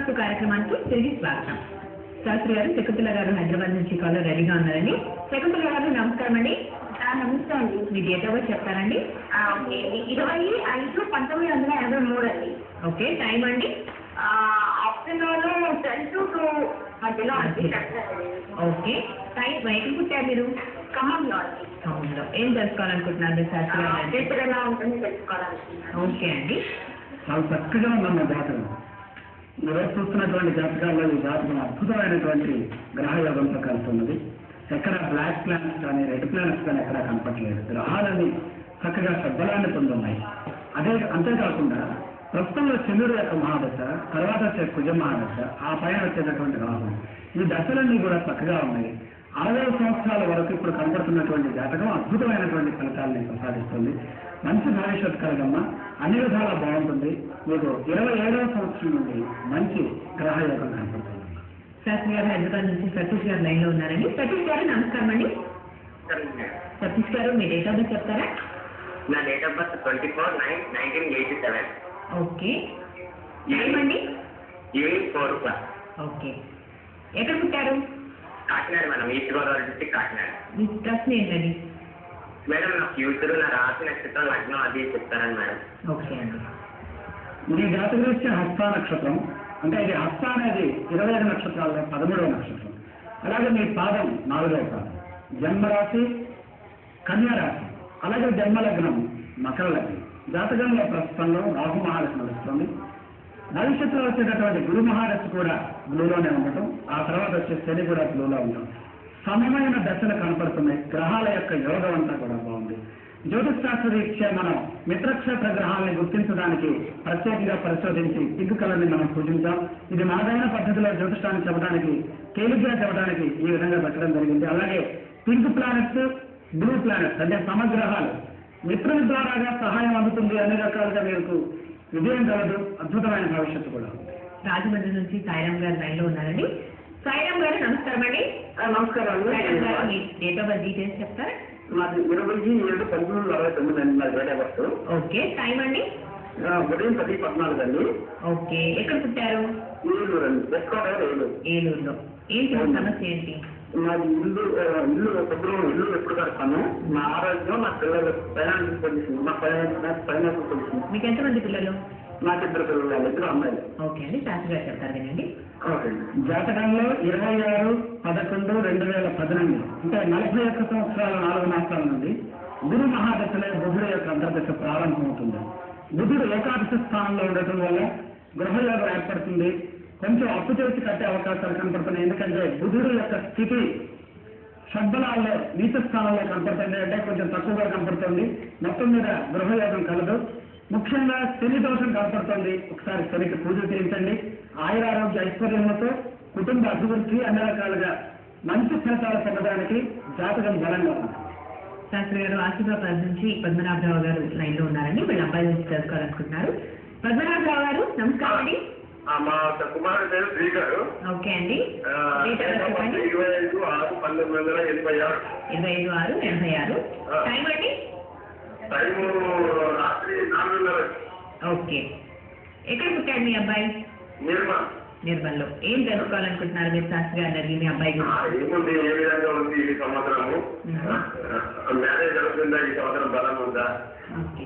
వాస్తు కార్యక్రమానికి తిరిగి స్వాగతం. శాస్త్రి గారు, శకుంతల గారు హైదరాబాద్ నుంచి కాలర్ రెడీగా ఉన్నారండి. శకుంతల గారు నమస్కారం అండి. నమస్తే అండి. మీ డేట్ ఆఫ్ బర్త్ చెప్తారండి? ఓకే అండి. 25/5/1983 అండి. ఓకే, టైం అండి? ఆఫ్టర్నూన్ 10 to 2 మధ్యలో అండి. ఓకే, టైం ఎక్కడ పుట్టారు మీరు? ఖమ్మంలో అండి. ఖమ్మంలో. ఏం తెలుసుకోవాలనుకుంటున్నారు శాస్త్రి గారు? ఫ్యూచర్ ఎలా ఉంటుంది తెలుసుకోవాలనుకుంటున్నాను. ఓకే అండి. చాలా చక్కగా ఉందన్న జాతకం. ఈరోజు చూస్తున్నటువంటి జాతకాల్లో ఈ జాతకం అద్భుతమైనటువంటి గ్రహయోగంతో కలుస్తున్నది. ఎక్కడ బ్లాక్ ప్లానెట్స్ కానీ రెడ్ ప్లానెట్స్ కానీ ఎక్కడా కనపట్లేదు. గ్రహాలన్నీ చక్కగా సద్బలాన్ని పొందున్నాయి. అంతేకాకుండా ప్రస్తుతంలో చంద్రుడు యొక్క మహాదశ, తర్వాత వచ్చే కుజ మహాదశ, ఆ పైన వచ్చేటటువంటి రాహు, ఈ దశలన్నీ కూడా చక్కగా ఉన్నాయి. 60 సంవత్సరాల వరకు ఇప్పుడు కనపడుతున్నటువంటి జాతకం అద్భుతమైనటువంటి ఫలితాలని ప్రసాదిస్తుంది. మంచి భవిష్యత్తు కలగమ్మా, అన్ని విధాలా బాగుంటుంది. మీకు 27వ సంవత్సరం నుండి మంచి గ్రహయోగం కనపడుతుంది. శాస్త్రి గారు హైదరాబాద్ నుంచి సతీష్ గారు లైన్ లో ఉన్నారండి. సతీష్ గారు నమస్కారం అండి. సతీష్ గారు మీ డేట్ ఆఫ్ బర్త్ చెప్తారా? నా date of birth 24/9/1987. Okay, time అండి? Evening 4 o'clock. ఓకే, ఎక్కడ పుట్టారు? Kakinada madam, east Godavari district Kakinada. మీ ప్రశ్న ఏంటండి? మేడం నా ఫ్యూచర్, నా రాశి నక్షత్రం, లగ్నం అది చెప్తారని మేడం. ఓకే అండి. మీ జాతకరీత్యా హస్త నక్షత్రం, అంటే ఇది హస్త అనేది 25 నక్షత్రాల్లో 13వ నక్షత్రం. అలాగే మీ పాదం 4వ పాదం. జన్మరాశి కన్యారాశి, అలాగే జన్మలగ్నం మకర లగ్నం. జాతకంలో ప్రస్తుతంలో రాహు మహాదశ నడుస్తుంది. భవిష్యత్తులో వచ్చేటటువంటి గురు మహాదశ కూడా బ్లూలోనే ఉండటం, ఆ తర్వాత వచ్చే శని కూడా బ్లూలో ఉండటం, సమమైన దశలు కనపడుతున్నాయి. గ్రహాల యొక్క యోగం అంతా కూడా బాగుంది. జ్యోతిష్ శాస్త్ర రీత్యా మనం మిత్రక్షేత్ర గ్రహాలను గుర్తించడానికి ప్రత్యేకంగా పరిశోధించి పింక్ కలర్ ని మనం సూచించాం. ఇది మనదైన పద్ధతిలో జ్యోతిష్యాన్ని చెప్పడానికి, తేలిగ్గా చెప్పడానికి ఈ విధంగా పెట్టడం జరిగింది. అలాగే పింక్ ప్లానెట్స్, బ్లూ ప్లానెట్స్ అంటే సమగ్రహాలు మిత్రుల ద్వారాగా సహాయం అందుతుంది. అన్ని రకాలుగా మీకు విజయం కలదు, అద్భుతమైన భవిష్యత్తు కూడా. రాజమండ్రి నుంచి సాయిరామ్ గారు లైన్ లో ఉన్నారండి. సాయిరామ్ గారు నమస్కారం అండి. నమస్కారం సాయిరామ్ గారు మీ డేట్ ఆఫ్ బర్త్ డీటెయిల్స్ చెప్తారా? మాది 27/1969 నా date of birth. Okay, time అండి? ఉదయం 10:14 అండి. ఓకే, ఎక్కడ పుట్టారు? ఏలూరు అండి, వెస్ట్ గోదావరి ఏలూరు. ఏలూరులో. ఏంటి సమస్య ఏంటి? నాది ఇల్లు పొద్దున ఇల్లు ఎప్పుడు కడతాను. నా ఆరోగ్యం, నా పిల్లల ఫైనాన్షియల్ పొజిషన్, నా ఫైనాన్షియల్ పొజిషన్. మీకు ఎంతమంది పిల్లలు? నాకు 2 పిల్లలు, 2 అమ్మాయిలు. ఓకే అండి, శాస్త్రి గారు చెప్తారు వినండి. జాతకంలో 26/11/2018 అంటే 41 సంవత్సరాల 4 మాసాల నుండి గురు మహాదశలో బుధుడు యొక్క అంతర్దశ ప్రారంభమవుతుంది. బుధుడు ఏకాదశ స్థానంలో ఉండటం వల్ల గృహయోగం ఏర్పడుతుంది. కొంచెం అప్పు చేసి కట్టే అవకాశాలు కనపడుతున్నాయి. ఎందుకంటే బుధుడు యొక్క స్థితి షడ్బలాల్లో నీచ స్థానంలో కనపడుతుంది, అంటే కొంచెం తక్కువగా కనపడుతుంది. మొత్తం మీద గృహయోగం కలదు. ముఖ్యంగా శని దోషం కనపడుతుంది. ఒకసారి శనికి పూజ చేయించండి. ఆయురారోగ్య ఐశ్వర్యములతో కుటుంబ అభివృద్ధి అన్ని రకాలుగా మంచి ఫలితాలు పొందడానికి జాతకం బలంగా ఉంది. శాస్త్రి గారు ఆసిఫాబాద్ నుంచి పద్మనాభరావు గారు లైన్ లో ఉన్నారండి. వీళ్ళ అబ్బాయి నుంచి తెలుసుకోవాలనుకుంటున్నారు. పద్మనాభరావు గారు నమస్కారం అండి. మా కుమారుడు పేరు శ్రీ గారు. ఓకే అండి, డేట్ ఆఫ్ బర్త్ చెప్పండి. 25/6/1986. 25/6/86. టైం అండి? టైము రాత్రి 4:30. ఓకే, ఎక్కడ పుట్టాడు మీ అబ్బాయి? నిర్మల్లో. ఏం తెలుసుకోవాలనుకుంటున్నారు మీరు శాస్త్రి గారిని అడిగి మీ అబ్బాయి గురించి? ఏముంది, ఏ విధంగా ఉంది ఈ సంవత్సరము? మ్యారేజ్ జరుగుతుందా ఈ సంవత్సరం, బలంగా ఉందా? ఓకే,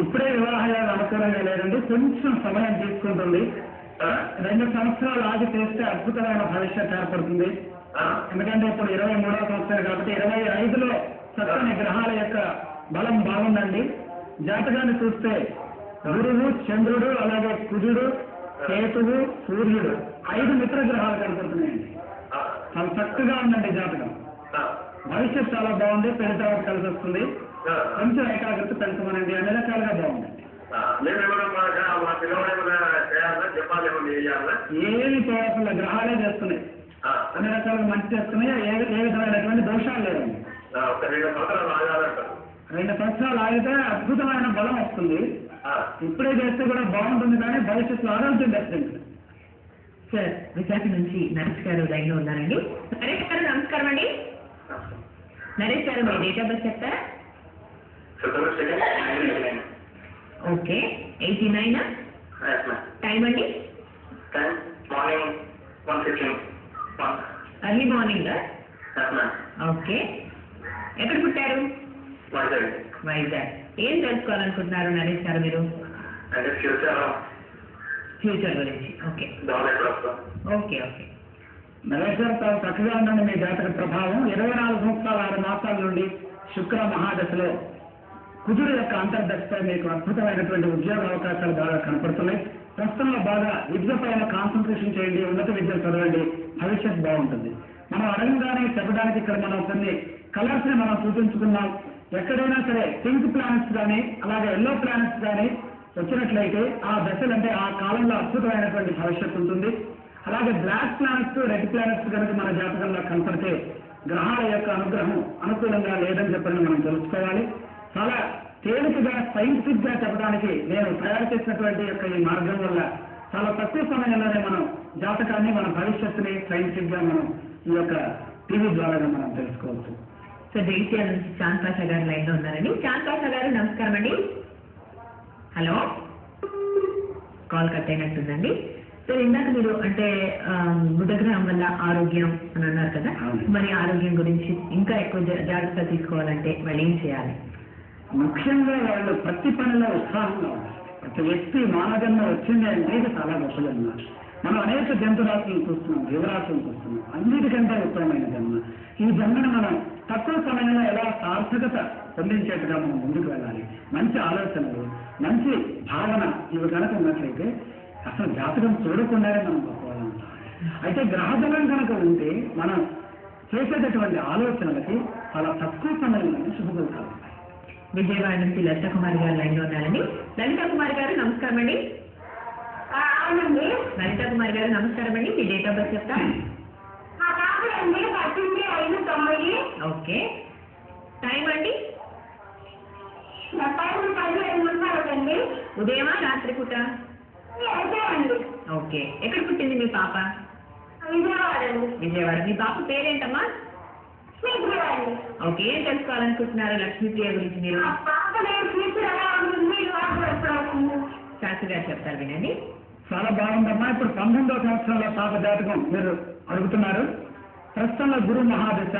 ఇప్పుడే వివాహాలు అనుకూలంగా లేదండి, కొంచెం సమయం తీసుకుంటుంది. 2 సంవత్సరాలు ఆగి చేస్తే అద్భుతమైన భవిష్యత్తు ఏర్పడుతుంది. ఎందుకంటే ఇప్పుడు 23వ సంవత్సరం కాబట్టి 25లో చక్కని గ్రహాల యొక్క బలం బాగుందండి. జాతకాన్ని చూస్తే గురువు, చంద్రుడు, అలాగే కుజుడు, కేతువు, సూర్యుడు 5 మిత్ర గ్రహాలు కనపడుతున్నాయండి. చాలా చక్కగా ఉందండి జాతకం. భవిష్యత్తు చాలా బాగుంది. పెళ్లి తర్వాత కలిసి వస్తుంది. కొంచెం ఏకాగ్రత పెంచమనండి. అన్ని రకాలుగా బాగుందండి. ఏమి చేయాల్సిన గ్రహాలే చేస్తున్నాయి. అన్ని రకాలుగా మంచి చేస్తున్నాయి. ఏ విధమైనటువంటి దోషాలు లేవండి. 2 సంవత్సరాలు ఆగితే అద్భుతమైన బలం వస్తుంది. ఇప్పుడే చేస్తే కూడా బాగుంటుంది, కానీ భవిష్యత్తులో ఆరోగ్యం దర్శించండి. సార్ విశాఖ నుంచి నరేష్ గారు లైన్ లో ఉన్నారండి. నరేష్ గారు నమస్కారం అండి. నరేష్ గారు మీ డేట్ ఆఫ్ బర్త్ చెప్తారా? ఓకే, 89. టైం అండి? Time morning 1:15. Early morning. Yes, ma'am. Okay. ఎక్కడ పుట్టారు? వైజాగ్. వైజాగ్. ఏం తెలుసుకోవాలనుకుంటున్నారు నరేష్ గారు మీరు? అంటే ఫ్యూచర్ గురించి. Okay okay okay. నరేష్ గారు చాలా చక్కగా ఉందండి మీ జాతక ప్రభావం. 24 సంవత్సరాల 6 మాసాల నుండి శుక్ర మహాదశలో కుజుడు యొక్క అంతర్దశతో మీకు అద్భుతమైనటువంటి ఉద్యోగ అవకాశాలు బాగా కనపడుతున్నాయి. ప్రస్తుతంలో బాగా విద్య పైన కాన్సన్ట్రేషన్ చేయండి, ఉన్నత విద్యలు చదవండి, భవిష్యత్ బాగుంటుంది. మనం అడగగానే చెప్పడానికి ఇక్కడ మనం కొన్ని కలర్స్ ని మనం చూపించుకున్నాం. ఎక్కడైనా సరే పింక్ ప్లానెట్స్ కానీ అలాగే ఎల్లో ప్లానెట్స్ కానీ వచ్చినట్లయితే ఆ దశలు అంటే ఆ కాలంలో అద్భుతమైనటువంటి భవిష్యత్తు ఉంటుంది. అలాగే బ్లాక్ ప్లానెట్స్ రెడ్ ప్లానెట్స్ కనుక మన జాతకంలో కనపడితే గ్రహాల యొక్క అనుగ్రహం అనుకూలంగా లేదని చెప్పని మనం తెలుసుకోవాలి. చాలా తేలికగా సైంటిఫిక్ గా చెప్పడానికి నేను తయారు చేసినటువంటి యొక్క ఈ మార్గం వల్ల చాలా తక్కువ సమయంలోనే మనం జాతకాన్ని మన భవిష్యత్తుని సైంటిఫిక్ గా మనం ఈ యొక్క టీవీ ద్వారా మనం తెలుసుకోవచ్చు. సో జైత్యాల నుంచి చాంద్ పాషా గారు లైన్ లో ఉన్నారండి. చాంద్ పాషా గారు నమస్కారం అండి. హలో, కాల్ కట్ అయినట్టుందండి. సో ఇందాక మీరు అంటే బుధగ్రహం వల్ల ఆరోగ్యం అని అన్నారు కదా, మరి ఆరోగ్యం గురించి ఇంకా ఎక్కువ జాగ్రత్త తీసుకోవాలంటే వాళ్ళు ఏం చేయాలి? ముఖ్యంగా వాళ్ళు ప్రతి పనిలో ఉత్సాహంగా ఉండాలి. ప్రతి వ్యక్తి మానజన్మ వచ్చింది అంటే ఇది చాలా గొప్ప జన్మ. మనం అనేక జంతురాశులను చూస్తున్నాం, జీవరాశులను చూస్తున్నాం. అన్నిటికంటే ఉత్తమమైన జన్మ. ఈ జన్మను మనం తక్కువ సమయంలో ఎలా సార్థకత పొందించేట్టుగా మనం ముందుకు వెళ్ళాలి. మంచి ఆలోచనలు, మంచి భావన ఇవి కనుక ఉన్నట్లయితే అసలు జాతకం చూడకుండానే మనం గొప్పవాళ్ళం ఉంటాం. అయితే గ్రహబలం కనుక ఉంటే మనం చేసేటటువంటి ఆలోచనలకి చాలా తక్కువ సమయంలోనే శుభఫలితాలు ఉంటాయి. విజయవాడ నుంచి లలిత కుమారి గారు లైన్ లో ఉన్నారండి. లలిత కుమారి గారు నమస్కారం అండి. అవునండి. లలిత కుమారి గారు నమస్కారం అండి. మీ డేట్ ఆఫ్ బర్త్ చెప్తా? మా పాప అండి 18/5/90. ఓకే. టైం అండి? నా టైం 15:30 ఉదయమా రాత్రి పూట? అండి. ఓకే. ఎక్కడ పుట్టింది మీ పాప? విజయవాడ అండి. విజయవాడ. మీ పాప పేరేంటమ్మా? అండి. ఓకే. ఏం తెలుసుకోవాలనుకుంటున్నారు లక్ష్మీప్రియ గురించి మీరు? మా పాప నేను ఫ్యూచర్ ఎలా ఉంటుంది, వివాహం ఎప్పుడు అవుతుంది? శాస్త్రి గారు చెప్తారు వినండి. చాలా బాగుందమ్మా. ఇప్పుడు 19వ సంవత్సరంలో పాప జాతకం మీరు అడుగుతున్నారు. ప్రస్తుతంలో గురు మహాదశ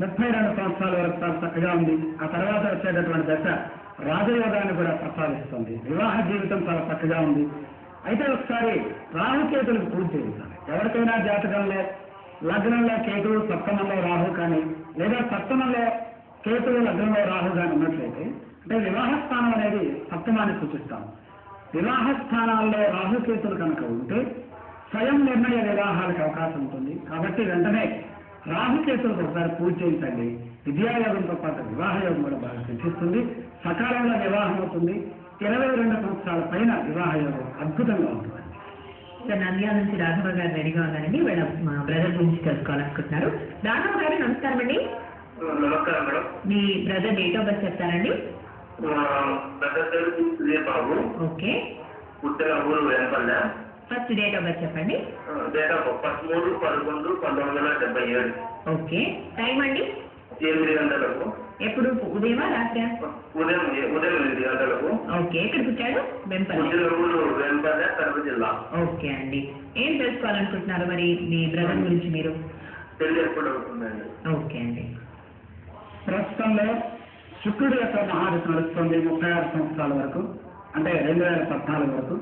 32 సంవత్సరాల వరకు చాలా చక్కగా ఉంది. ఆ తర్వాత వచ్చేటటువంటి దశ రాజయోగాన్ని కూడా ప్రసాదిస్తుంది. వివాహ జీవితం చాలా చక్కగా ఉంది. అయితే ఒకసారి రాహుకేతులకు పూజ చేయించాలి. ఎవరికైనా జాతకంలో లగ్నంలో కేతువు, సప్తమంలో రాహు కానీ లేదా సప్తమంలో కేతువు లగ్నంలో రాహు కానీ ఉన్నట్లయితే అంటే వివాహ స్థానం అనేది సప్తమాన్ని సూచిస్తాం. వివాహ స్థానాల్లో రాహుకేతులు కనుక ఉంటే స్వయం నిర్ణయ వివాహాలకు అవకాశం ఉంటుంది. కాబట్టి వెంటనే రాహుకేతులకు ఒకసారి పూజ చేయించండి. విద్యాయోగంతో పాటు వివాహ యోగం కూడా బాగా సిద్ధిస్తుంది. సకాలంలో వివాహం అవుతుంది. 22 సంవత్సరాల పైన వివాహ యోగం అద్భుతంగా ఉంటుంది. సార్ నంద్యాల నుంచి రాఘవ గారు రెడీగా ఉన్నారండి. వీళ్ళ మా బ్రదర్ గురించి తెలుసుకోవాలనుకుంటున్నారు. రాఘవ గారు నమస్కారం అండి. నమస్కారం మేడం. మీ బ్రదర్ డేట్ ఆఫ్ బర్త్ చెప్తారండి? బాబు. ఓకే. పుట్టిన ఊరు Vempalle. First date of birth చెప్పండి. Date of 13/11/1977. ఓకే. టైం అండి? 8 గంటలకు. ఎప్పుడు ఉదయమా రాత్రి? ఉదయం 8 గంటలకు. ఓకే. ఎక్కడ పుట్టాడు? వెంపల్లి. పుట్టిన ఊరు వేంపల్లె, కడప జిల్లా. ఓకే అండి. ఏం తెలుసుకోవాలనుకుంటున్నారు మరి మీ బ్రదర్ గురించి మీరు? పెళ్లి ఎప్పుడు అవుతుందండి? ఓకే అండి. ప్రస్తుతంలో శుక్రుడు యొక్క మహాదశ నడుస్తుంది 36 సంవత్సరాల వరకు, అంటే 2014 వరకు.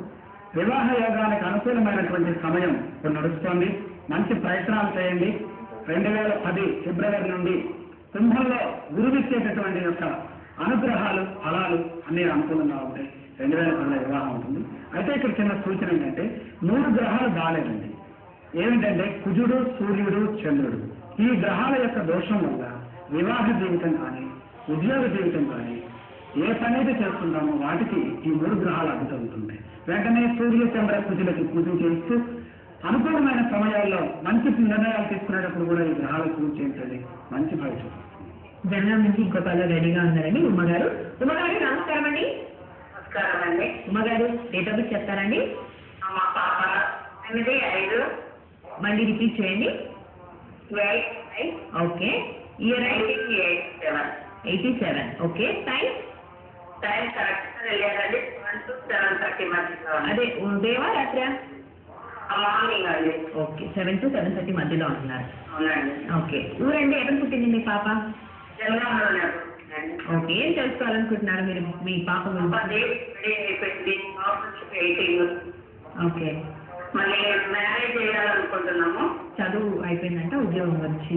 వివాహ యోగానికి అనుకూలమైనటువంటి సమయం ఇప్పుడు నడుస్తోంది. మంచి ప్రయత్నాలు చేయండి. 2010 ఫిబ్రవరి నుండి కుంభంలో గురువిచ్చేటటువంటి యొక్క అనుగ్రహాలు ఫలాలు అన్ని అనుకూలంగా ఉంటాయి. 2010 వివాహం ఉంటుంది. అయితే ఇక్కడ చిన్న సూచన ఏంటంటే 3 గ్రహాలు బాగాలేదండి. ఏమిటంటే కుజుడు, సూర్యుడు, చంద్రుడు. ఈ గ్రహాల యొక్క దోషం వల్ల వివాహ జీవితం కానీ ఉద్యోగ జీవితం కానీ ఏ పనైతే చేస్తుంటామో వాటికి ఈ 3 గ్రహాలు అడ్డుతగుతుంటాయి. వెంటనే సూర్య చంద్ర కుజులకి పూజ చేస్తూ అనుకూలమైన సమయాల్లో మంచి నిర్ణయాలు తీసుకునేటప్పుడు కూడా ఈ గ్రహాలు పూజ చేయించండి. మంచి భవిష్యత్తు. జనం నుంచి ఇంకో పనులు రెడీగా ఉన్నారండి. ఉమ్మగారు. ఉమ్మగారు నమస్కారం అండి. నమస్కారం అండి. ఉమ్మగారు డేట్ ఆఫ్ బర్త్ చెప్తారండి? మా పాప 8/5. మళ్ళీ రిపీట్ చేయండి. 8/5. Okay. Year 1987. 87. Okay. Time correct తెలియాలండి. 7 to 7:30 మధ్యలో. అదే ఉదయమా రాత్రి? మార్నింగ్ అండి. ఓకే, 7 to 7:30 మధ్యలో ఉంటున్నారు. అవునండి. ఓకే, ఊరండి ఎక్కడ పుట్టింది మీ పాప? తెలంగాణలోనే. ఓకే, ఏం తెలుసుకోవాలనుకుంటున్నారు మీరు మీ పాప గురించి? అయిపోయింది. 18. ఓకే, మళ్ళీ మ్యారేజ్ చేయాలనుకుంటున్నాము. చదువు అయిపోయిందంటే ఉద్యోగం గురించి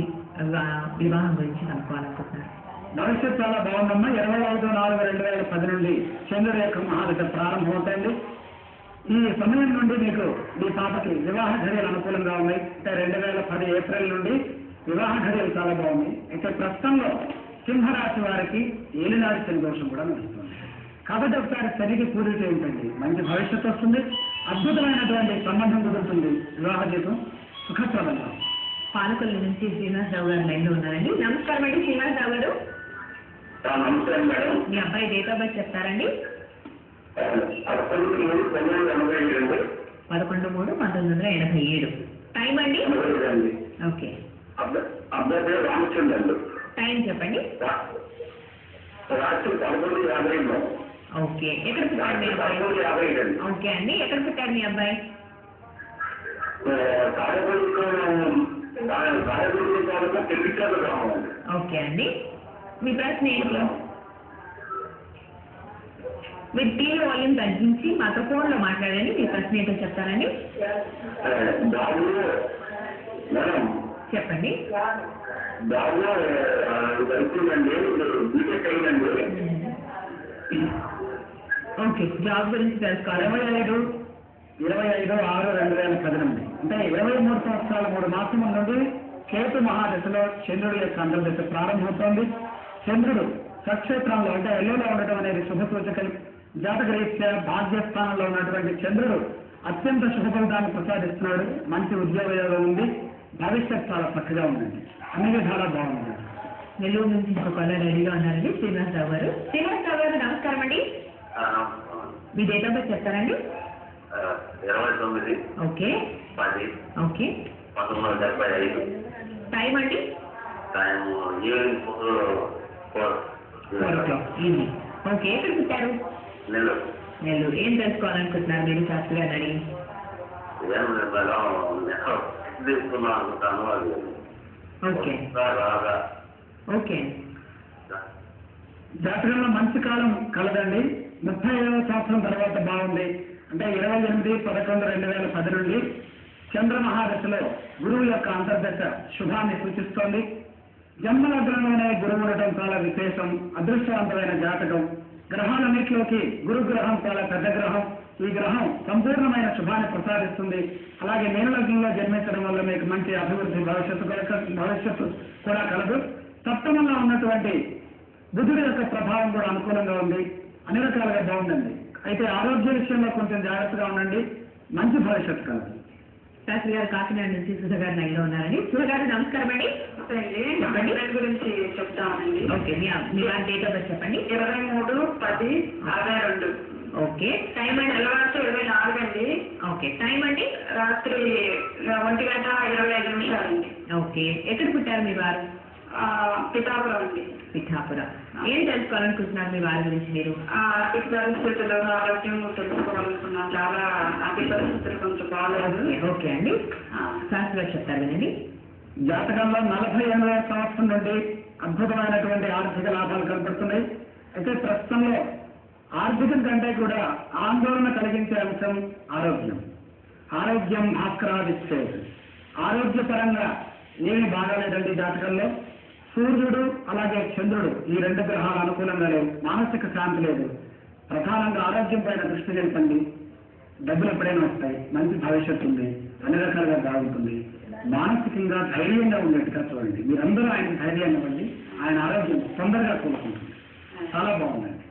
వివాహం గురించి కనుక్కోవాలనుకుంటున్నారు. భవిష్యత్ చాలా బాగుందమ్మా. 25/4/2010 నుండి చంద్రుడి యొక్క మహాదశ ప్రారంభమవుతుంది. ఈ సమయం నుండి మీకు మీ పాపకి వివాహ ఘడియలు అనుకూలంగా ఉన్నాయి. అంటే 2010 ఏప్రిల్ నుండి వివాహ ఘడియలు చాలా బాగున్నాయి. అయితే ప్రస్తుతంలో సింహరాశి వారికి ఏలినాడు శని దోషం కూడా నడుస్తుంది. కాబట్టి ఒకసారి శనికి పూజ చేయించండి, మంచి భవిష్యత్తు వస్తుంది, అద్భుతమైనటువంటి సంబంధం కుదురుతుంది, వివాహ జీవితం సుఖప్రదంగా. పాలకొల్లు నుంచి శ్రీనివాసరావు గారు లైన్లో ఉన్నారండి. నమస్కారం అండి శ్రీనివాసరావు గారు. నమస్కారం మేడం. మీ అబ్బాయి డేట్ ఆఫ్ బర్త్ చెప్తారండి? 11/3/1987. టైం అండి? ఓకే, అబ్బాయి పేరు రామచంద్ర అండి. టైం చెప్పండి. రాత్రి 11:50. ఓకే, ఎక్కడ పుట్టారు మీ అబ్బాయి? 11:50 అండి. ఓకే అండి, ఎక్కడ పుట్టారు మీ అబ్బాయి? ఓకే అండి, మీ ప్రశ్న ఏంటి? మీరు టీవీ వాల్యూమ్ తగ్గించి మాతో ఫోన్లో మాట్లాడండి. మీ ప్రశ్న ఏంటో చెప్తారండి. చెప్పండి. ఓకే, జాబ్ గురించి తెలుసుకోవాలి. 25/6/2018 అంటే 23 సంవత్సరాల 3 మాసముల నుండి కేతు మహాదశలో చంద్రుడి యొక్క అంతర్దశ ప్రారంభమవుతోంది. చంద్రుడు సక్షేత్రంలో అంటే ఎల్లులో ఉండటం అనేది శుభ సూచకం. జాతకరీత్యా భాగ్యస్థానంలో ఉన్నటువంటి చంద్రుడు అత్యంత శుభ ఫలితాన్ని ప్రసాదిస్తున్నాడు. మంచి ఉద్యోగ యోగం ఉంది, భవిష్యత్ చాలా చక్కగా ఉందండి, అన్ని విధాలా బాగుంది. నెల్లూరు నుంచి ఇంకొక రెడీగా ఉన్నారండి శ్రీనివాసరావు గారు. శ్రీనివాసరావు గారు నమస్కారం అండి. మీ డేట్ ఆఫ్ బర్త్ చెప్తారండి? 29 ఓకే 10 ఓకే 1975. టైం అండి? Time evening 4 o'clock evening. Okay, ఎక్కడ పుట్టారు? నెల్లూరు. నెల్లూరు. ఏం తెలుసుకోవాలనుకుంటున్నారు మీరు శాస్త్రి గారు అడిగి? ఏం మేడం తీసుకున్నాం అనుకుంటాను. అది ఓకే బాగా ఓకే జాతకంలో మంచి కాలం కలదండి. 35వ సంవత్సరం తర్వాత బాగుంది. అంటే 28/11/2010 నుండి చంద్ర మహాదశలో గురువు యొక్క అంతర్దశ శుభాన్ని సూచిస్తోంది. జన్మలగ్నంలోనే గురువు ఉండటం చాలా విశేషం, అదృష్టవంతమైన జాతకం. గ్రహాలన్నింటిలోకి గురు గ్రహం చాలా పెద్ద గ్రహం. ఈ గ్రహం సంపూర్ణమైన శుభాన్ని ప్రసాదిస్తుంది. అలాగే మీనలగ్నంలో జన్మించడం వల్ల మీకు మంచి అభివృద్ధి భవిష్యత్తు కూడా కలదు. సప్తమంలో ఉన్నటువంటి బుధుడి యొక్క ప్రభావం కూడా అనుకూలంగా ఉంది, అన్ని రకాలుగా బాగుందండి. అయితే ఆరోగ్య విషయంలో కొంచెం జాగ్రత్తగా ఉండండి, మంచి భవిష్యత్తు కలదు. శాస్త్రి గారు కాకినాడ నుంచి సుధ గారు లైన్లో ఉన్నారని. సుధ గారు నమస్కారం అండి. చెప్పండి గురించి చెప్తామండి. ఓకే, మీ వారి డేట్ ఆఫ్ బర్త్ చెప్పండి. 23/10/62. ఓకే, టైం అండి? తెల్లవారు 24 అండి. ఓకే, టైం అండి? రాత్రి 1:25 అండి. ఓకే, ఎక్కడ పుట్టారు మీ వారు? పిఠాపురం అండి. పిఠాపురం. ఏం తెలుసుకోవాలనుకుంటున్నారు మీ వారి గురించి మీరు? ఆర్థిక పరిస్థితులు, ఆరోగ్యం తెలుసుకోవాలనుకున్నాం. చాలా ఆర్థిక పరిస్థితులు కొంచెం బాగాలేదు. ఓకే అండి, శాస్త్రి గారు చెప్తారు కదండి. జాతకంలో 48వ సంవత్సరం నుండి అద్భుతమైనటువంటి ఆర్థిక లాభాలు కనపడుతున్నాయి. అయితే ప్రస్తుతంలో ఆర్థికం కంటే కూడా ఆందోళన కలిగించే అంశం ఆరోగ్యం. ఆరోగ్యం భాస్కరాదిచ్చేది. ఆరోగ్యపరంగా ఏమి బాగాలేదండి జాతకంలో. సూర్యుడు అలాగే చంద్రుడు ఈ 2 గ్రహాలు అనుకూలంగా లేవు, మానసిక శాంతి లేదు. ప్రధానంగా ఆరోగ్యం పైన దృష్టి నిలపండి, డబ్బులు ఎప్పుడైనా వస్తాయి, మంచి భవిష్యత్తు ఉంది, అన్ని రకాలుగా బాగుంటుంది. మానసికంగా ధైర్యంగా ఉండేట్టుగా చూడండి. మీరందరూ ఆయన ధైర్యాన్ని ఇవ్వండి, ఆయన ఆరోగ్యం తొందరగా కోలుకుంటుంది. చాలా బాగుందండి,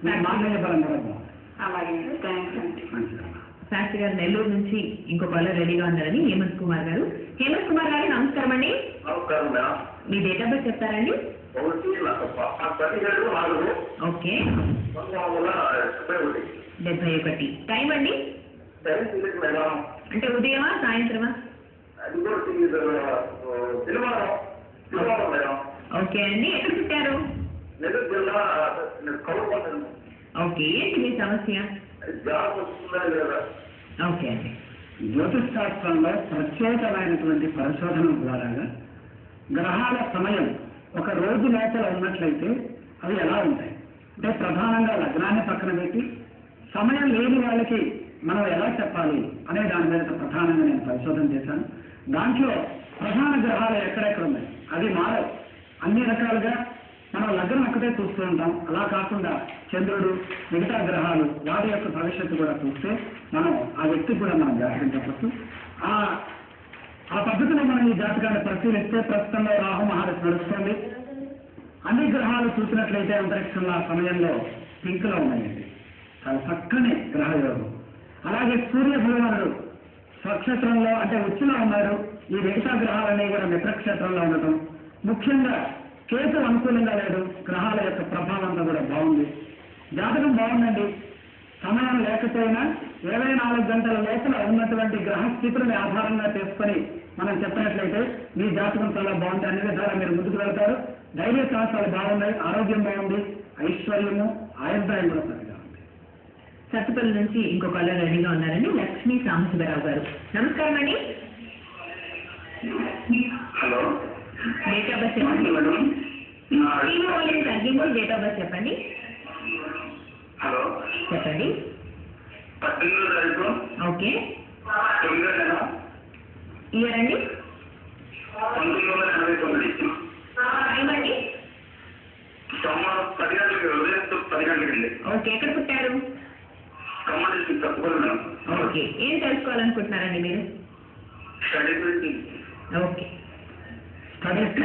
మీ మానవ బలం కూడా బాగుంది. అలాగే, థ్యాంక్స్ అండి. మంచిదమ్మా. శాస్త్రి గారు నెల్లూరు నుంచి ఇంకొక రెడీగా ఉన్నారని. హేమంత్ కుమార్ గారు. హేమంత్ కుమార్ గారు నమస్కారం అండి. నమస్కారం madam. Me date of birth చెప్తారండి? 17/4/1971. ఓకే, 71. టైం అండి? మేడం అంటే ఉదయమా సాయంత్రమా? అది కూడా శనివారం మేడం. ఓకే అండి, ఎక్కడ పుట్టారు? నెల్లూరు జిల్లా కౌలుకుంటాను. ఓకే, ఏంటి మీ సమస్య? జాబ్ వస్తుందా లేదా? ఓకే అండి, జ్యోతిష్ శాస్త్రంలో ప్రత్యేకమైనటువంటి పరిశోధన ద్వారాగా గ్రహాల సమయం ఒక రోజు లోపల ఉన్నట్లయితే అవి ఎలా ఉంటాయి అంటే ప్రధానంగా లగ్నాన్ని పక్కన పెట్టి సమయం లేని వాళ్ళకి మనం ఎలా చెప్పాలి అనే దాని మీద ప్రధానంగా నేను పరిశోధన చేశాను. దాంట్లో ప్రధాన గ్రహాలు ఎక్కడెక్కడ ఉన్నాయి అవి మారవు. అన్ని రకాలుగా మనం లగ్నం ఒక్కటే చూస్తూ ఉంటాం. అలా కాకుండా చంద్రుడు, మిగతా గ్రహాలు వాటి యొక్క భవిష్యత్తు కూడా చూస్తే మనం ఆ వ్యక్తికి కూడా మనం జాతకం చెప్పచ్చు. ఆ పద్ధతిలో మనం ఈ జాతకాన్ని పరిశీలిస్తే ప్రస్తుతంలో రాహు మహాదశ నడుస్తుంది. అన్ని గ్రహాలు చూసినట్లయితే అంతరిక్షంలో ఆ సమయంలో పింక్లో ఉన్నాయండి. చాలా చక్కని గ్రహ యోగం. అలాగే సూర్య భగవానుడు స్వక్షేత్రంలో అంటే ఉచ్చులో ఉన్నారు. ఈ మిగతా గ్రహాలన్నీ కూడా మిత్రక్షేత్రంలో ఉండటం, ముఖ్యంగా కేతు అనుకూలంగా లేదు. గ్రహాల యొక్క ప్రభావం అంతా కూడా బాగుంది. జాతకం బాగుందండి. సమయం లేకపోయినా 24 గంటల లోపల ఉన్నటువంటి గ్రహ స్థితులను ఆధారంగా చేసుకొని మనం చెప్పినట్లయితే మీ జాతకం చాలా బాగుంది అనే విధాలు మీరు ముందుకు వెళ్తారు. ధైర్య సాహసాలు బాగున్నాయి, ఆరోగ్యం బాగుంది, ఐశ్వర్యము ఆయుర్దాయం కూడా సరిగా ఉంది. సత్తుపల్లి నుంచి ఇంకో కాలర్ రెడీగా ఉన్నారండి, లక్ష్మీ సాంబశివరావు గారు. నమస్కారం అండి. హలో, డేట్ ఆఫ్ బర్త్ చెప్పండి. తగ్గించి డేట్ ఆఫ్ బర్త్ చెప్పండి. హలో, చెప్పండి. 18వ తారీఖు ఓకే. 9వ నెల ఇయర్ అండి 1989. టైం అండి సోమవారం 10 గంటలకి, ఉదయం 10 గంటలకండి. ఓకే. ఎక్కడ పుట్టారు? ఖమ్మం డిస్ట్రిక్ట్ తప్పకుండా. ఓకే. ఏం తెలుసుకోవాలనుకుంటున్నారండి మీరు? స్టడీ గురించి. ఓకే. Studies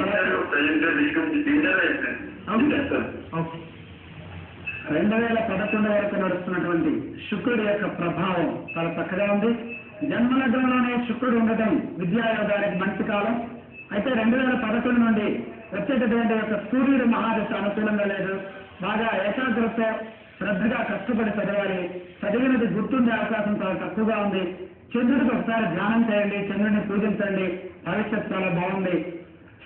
okay. 2011 వరకు నడుస్తున్నటువంటి శుక్రుడి యొక్క ప్రభావం చాలా చక్కగా ఉంది. జన్మలగ్నంలోనే శుక్రుడు ఉండటం విద్యాయోగానికి మంచి కాలం. అయితే 2011 నుండి వచ్చేటటువంటి యొక్క సూర్యుడు మహాదశ అనుకూలంగా లేదు. బాగా ఏకాగ్రత శ్రద్ధగా కష్టపడి చదవాలి. చదివినది గుర్తుండే అవకాశం చాలా తక్కువగా ఉంది. చంద్రుడికి ఒకసారి ధ్యానం చేయండి, చంద్రుడిని పూజించండి, భవిష్యత్తు చాలా బాగుంది.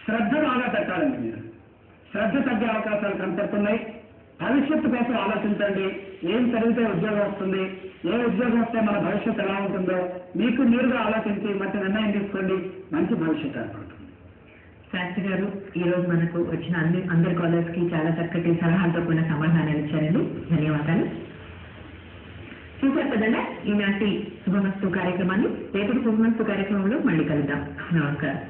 శ్రద్ధ బాగా పెట్టాలండి. మీరు శ్రద్ధ తగ్గే అవకాశాలు కనపడుతున్నాయి. భవిష్యత్తు కోసం ఆలోచించండి. ఏం చదివితే ఉద్యోగం వస్తుంది, ఏ ఉద్యోగం వస్తే మన భవిష్యత్తు ఎలా ఉంటుందో మీకు మీరుగా ఆలోచించి మంచి నిర్ణయం తీసుకోండి. మంచి భవిష్యత్తు ఏర్పడుతుంది. శాస్త్రి గారు ఈ రోజు మనకు వచ్చిన అందరి కాలర్స్ కి చాలా చక్కటి సలహాలతో కూడిన సమాధానాలు ఇచ్చారండి. ధన్యవాదాలు. చూశారు కదండి ఈనాటి శుభమస్తు కార్యక్రమాన్ని. రేపటి శుభమస్తు కార్యక్రమంలో మళ్ళీ కలుద్దాం. నమస్కారం.